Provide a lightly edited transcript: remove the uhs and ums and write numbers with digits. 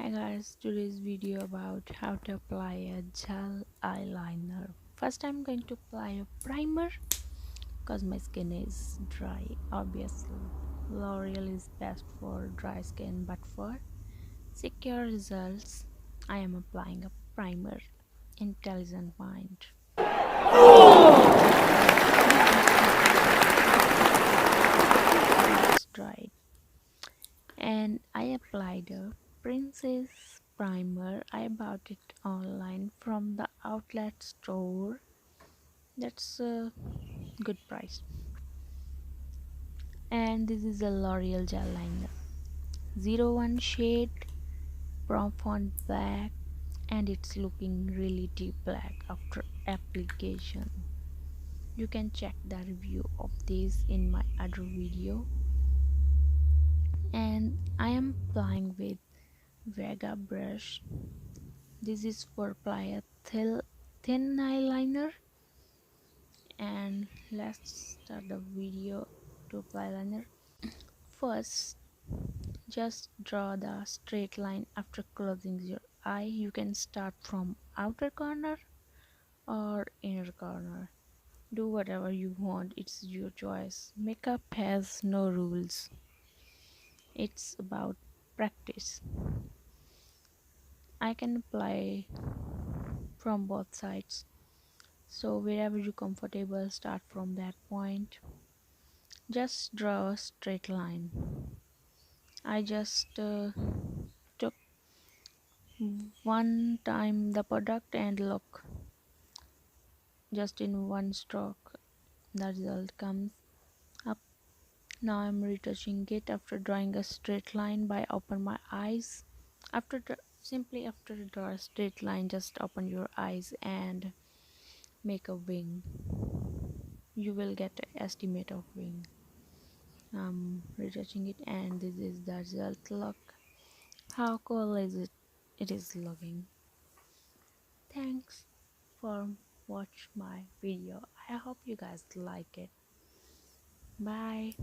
Hi guys, today's video about how to apply a gel eyeliner. First I'm going to apply a primer because my skin is dry. Obviously L'Oreal is best for dry skin, but for secure results I am applying a primer. Intelligent mind. It's dried and I applied a Princess primer. I bought it online from the outlet store. That's a good price. And this is a L'Oreal gel liner, 01 shade, profound black, and it's looking really deep black after application. You can check the review of this in my other video. And I am applying with Vega brush. This is for apply a thin eyeliner. And let's start the video to apply liner. First, just draw the straight line after closing your eye. You can start from outer corner or inner corner. Do whatever you want, it's your choice. Makeup has no rules, it's about practice. I can apply from both sides, so wherever you're comfortable, start from that point. Just draw a straight line. I just took one time the product and look, just in one stroke the result comes up. Now I'm retouching it after drawing a straight line by open my eyes. Simply after draw a straight line, just open your eyes and make a wing. You will get an estimate of wing. I'm retouching it and this is the result. Look how cool is it. It is looking. Thanks for watch my video. I hope you guys like it. Bye.